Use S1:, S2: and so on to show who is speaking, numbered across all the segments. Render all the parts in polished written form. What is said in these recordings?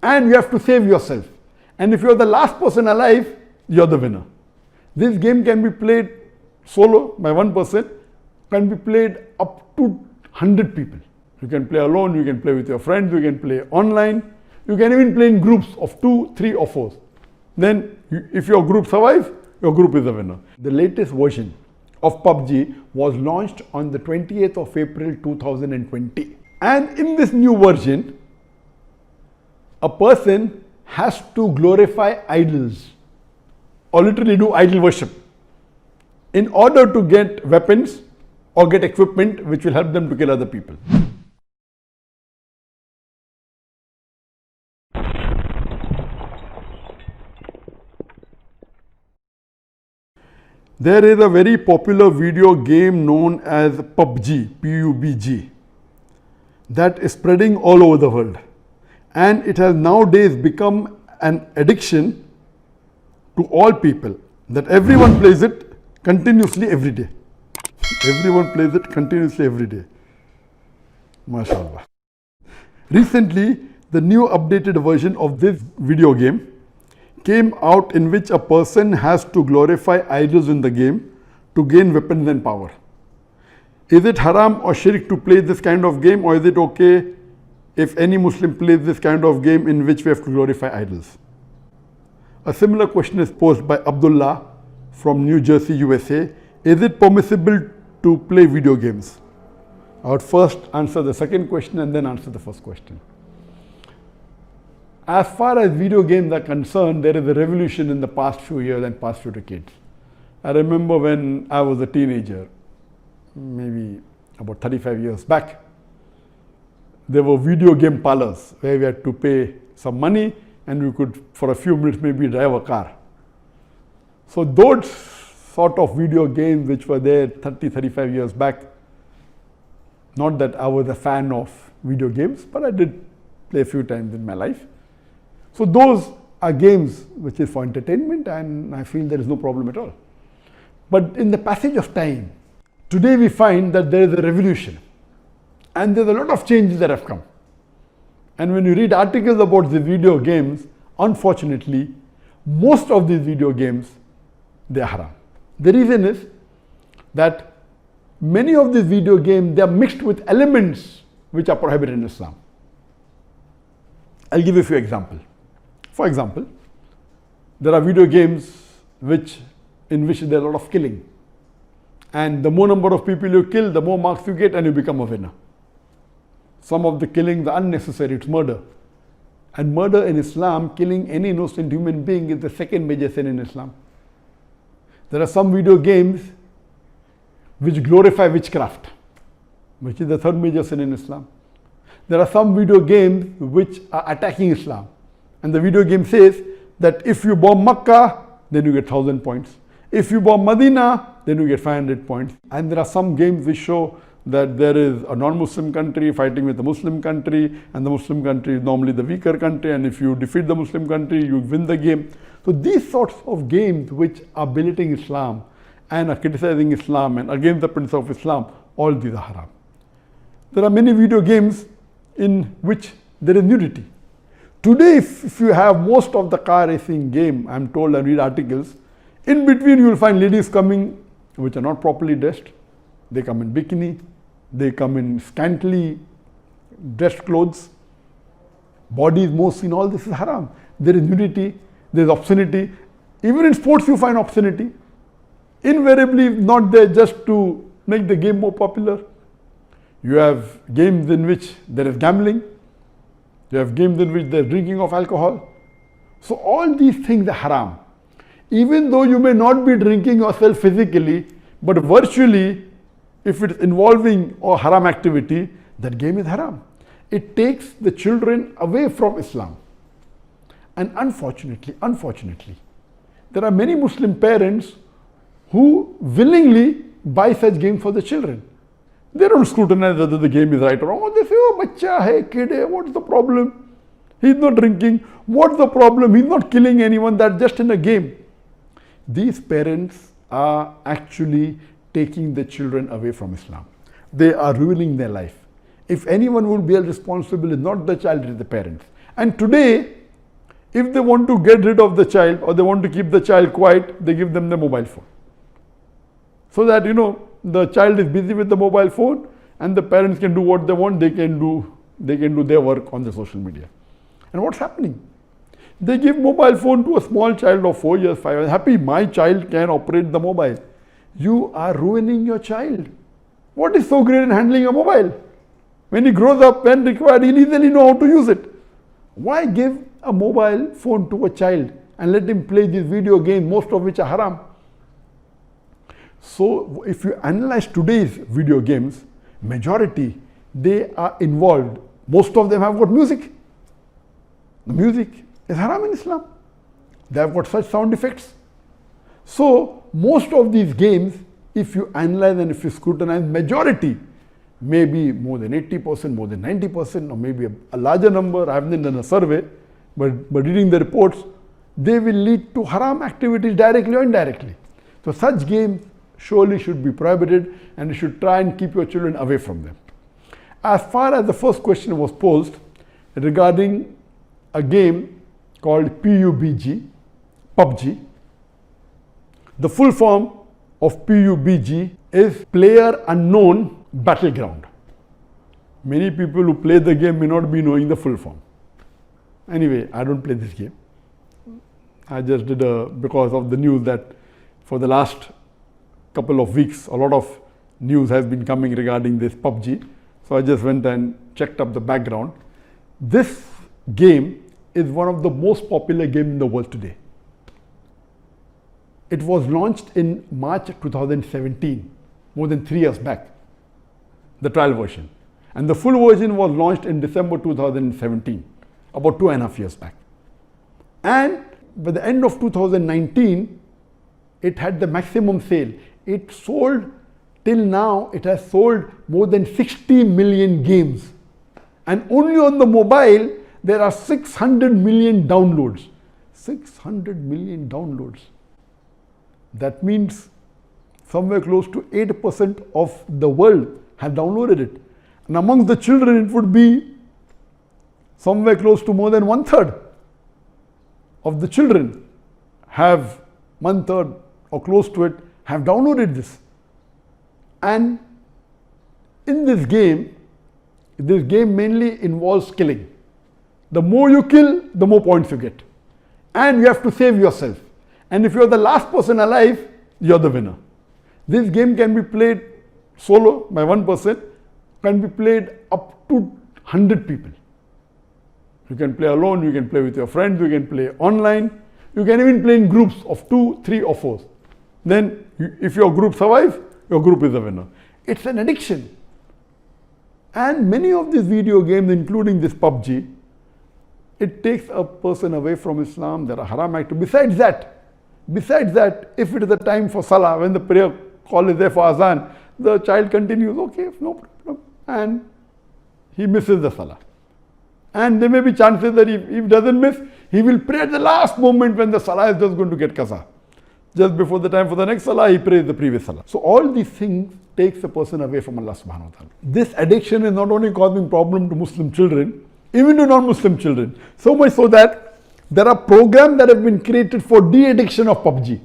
S1: and you have to save yourself. And if you're the last person alive, you're the winner. This game can be played solo by one person, can be played up to 100 people. You can play alone, you can play with your friends, you can play online, you can even play in groups of 2, 3 or 4. Then if your group survives, your group is the winner. The latest version of PUBG was launched on the 28th of April 2020. And in this new version, a person has to glorify idols or literally do idol worship in order to get weapons or get equipment which will help them to kill other people. There is a very popular video game known as PUBG, P-U-B-G, that is spreading all over the world. And it has nowadays become an addiction to all people, that everyone plays it continuously every day. Everyone plays it continuously every day. MashaAllah. Recently, the new updated version of this video game came out, in which a person has to glorify idols in the game to gain weapons and power. Is it haram or shirk to play this kind of game, or is it okay if any Muslim plays this kind of game in which we have to glorify idols? A similar question is posed by Abdullah from New Jersey, USA. Is it permissible to play video games? I would first answer the second question and then answer the first question. As far as video games are concerned, there is a revolution in the past few years and past few decades. I remember when I was a teenager, maybe about 35 years back, there were video game parlors where we had to pay some money and we could, for a few minutes, maybe drive a car. So those sort of video games which were there 30, 35 years back, not that I was a fan of video games, but I did play a few times in my life. So those are games which is for entertainment, and I feel there is no problem at all. But in the passage of time, today we find that there is a revolution and there's a lot of changes that have come. And when you read articles about the video games, unfortunately, most of these video games, they are haram. The reason is that many of these video games, they are mixed with elements which are prohibited in Islam. I'll give you a few examples. For example, there are video games in which there is a lot of killing. And the more number of people you kill, the more marks you get and you become a winner. Some of the killings are unnecessary, it's murder. And murder in Islam, killing any innocent human being, is the second major sin in Islam. There are some video games which glorify witchcraft, which is the third major sin in Islam. There are some video games which are attacking Islam. And the video game says that if you bomb Makkah, then you get 1,000 points. If you bomb Medina, then you get 500 points. And there are some games which show that there is a non-Muslim country fighting with a Muslim country, and the Muslim country is normally the weaker country, and if you defeat the Muslim country, you win the game. So these sorts of games which are belittling Islam and are criticizing Islam and against the principle of Islam, all these are haram. There are many video games in which there is nudity. Today, if you have most of the car racing game, I'm told, and read articles, in between you will find ladies coming which are not properly dressed. They come in bikini, they come in scantily dressed clothes, bodies more seen, all this is haram. There is nudity, there is obscenity. Even in sports you find obscenity. Invariably not there just to make the game more popular. You have games in which there is gambling. You have games in which there is drinking of alcohol. So all these things are haram. Even though you may not be drinking yourself physically, but virtually, if it is involving a haram activity, that game is haram. It takes the children away from Islam. And unfortunately, there are many Muslim parents who willingly buy such games for the children. They don't scrutinize whether the game is right or wrong. They say, oh, bacha hai, kid hai, what's the problem? He's not drinking. What's the problem? He's not killing anyone. That's just in a game. These parents are actually taking the children away from Islam. They are ruining their life. If anyone will be responsible, it's not the child, it is the parents. And today, if they want to get rid of the child or they want to keep the child quiet, they give them the mobile phone. So that, the child is busy with the mobile phone and the parents can do what they want, they can do their work on the social media. And what's happening? They give mobile phone to a small child of 4 years, 5 years. Happy, my child can operate the mobile. You are ruining your child. What is so great in handling a mobile? When he grows up, when required, he'll easily know how to use it. Why give a mobile phone to a child and let him play these video games, most of which are haram? So if you analyze today's video games, majority, they are involved. Most of them have got music. The music is haram in Islam. They have got such sound effects. So most of these games, if you analyze and if you scrutinize, majority, maybe more than 80%, more than 90%, or maybe a larger number, I haven't done a survey, but reading the reports, they will lead to haram activities directly or indirectly. So such games surely should be prohibited and you should try and keep your children away from them. As far as the first question was posed regarding a game called PUBG, the full form of PUBG is Player Unknown Battleground. Many people who play the game may not be knowing the full form. Anyway, I don't play this game. I just did because of the news that for the last couple of weeks, a lot of news has been coming regarding this PUBG. So I just went and checked up the background. This game is one of the most popular games in the world today. It was launched in March 2017, more than 3 years back, the trial version. And the full version was launched in December 2017, about 2.5 years back. And by the end of 2019, it had the maximum sale. It sold, till now, it has sold more than 60 million games. And only on the mobile, there are 600 million downloads. 600 million downloads. That means somewhere close to 8% of the world have downloaded it. And amongst the children, it would be somewhere close to more than 1/3 of the children have 1/3 or close to it have downloaded this. And in this game mainly involves killing. The more you kill, the more points you get. And you have to save yourself. And if you're the last person alive, you're the winner. This game can be played solo by one person, can be played up to 100 people. You can play alone, you can play with your friends, you can play online, you can even play in groups of 2, 3 or 4. Then if your group survives, your group is the winner. It's an addiction. And many of these video games, including this PUBG, it takes a person away from Islam. There are haram activities. Besides that, if it is the time for Salah, when the prayer call is there for Azan, the child continues, okay, no problem. And he misses the Salah. And there may be chances that if he doesn't miss, he will pray at the last moment when the Salah is just going to get qaza. Just before the time for the next Salah, he prays the previous Salah. So all these things takes a person away from Allah subhanahu wa ta'ala. This addiction is not only causing problem to Muslim children, even to non-Muslim children. So much so that there are programs that have been created for de-addiction of PUBG.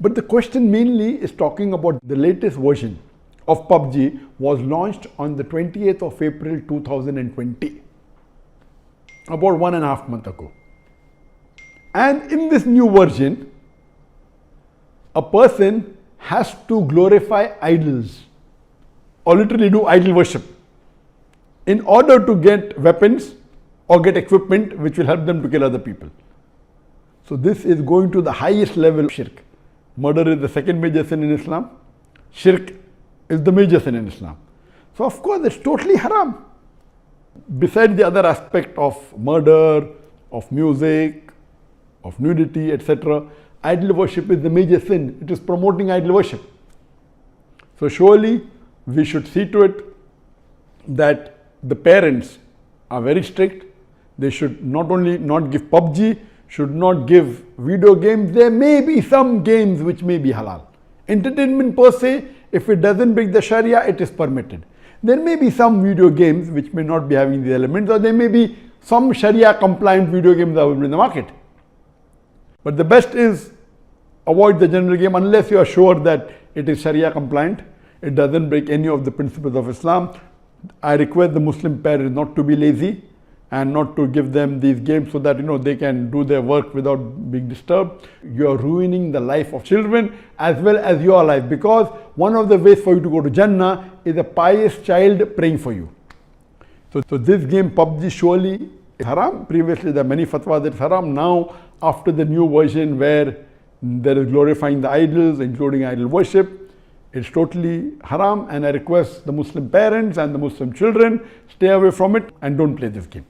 S1: But the question mainly is talking about the latest version of PUBG was launched on the 28th of April 2020, about 1.5 months ago. And in this new version, a person has to glorify idols or literally do idol worship in order to get weapons or get equipment which will help them to kill other people. So this is going to the highest level of shirk. Murder is the second major sin in Islam. Shirk is the major sin in Islam. So of course it's totally haram. Besides the other aspect of murder, of music, of nudity, etc., idol worship is the major sin. It is promoting idol worship. So surely we should see to it that the parents are very strict. They should not only not give PUBG, should not give video games. There may be some games which may be halal. Entertainment per se, if it doesn't break the Sharia, it is permitted. There may be some video games which may not be having the elements, or there may be some Sharia compliant video games available in the market. But the best is avoid the general game unless you are sure that it is Sharia compliant. It doesn't break any of the principles of Islam. I request the Muslim parents not to be lazy and not to give them these games so that they can do their work without being disturbed. You are ruining the life of children as well as your life, because one of the ways for you to go to Jannah is a pious child praying for you. So this game PUBG surely is haram. Previously there are many fatwas that it's haram. Now after the new version where there is glorifying the idols, including idol worship, it's totally haram, and I request the Muslim parents and the Muslim children stay away from it and don't play this game.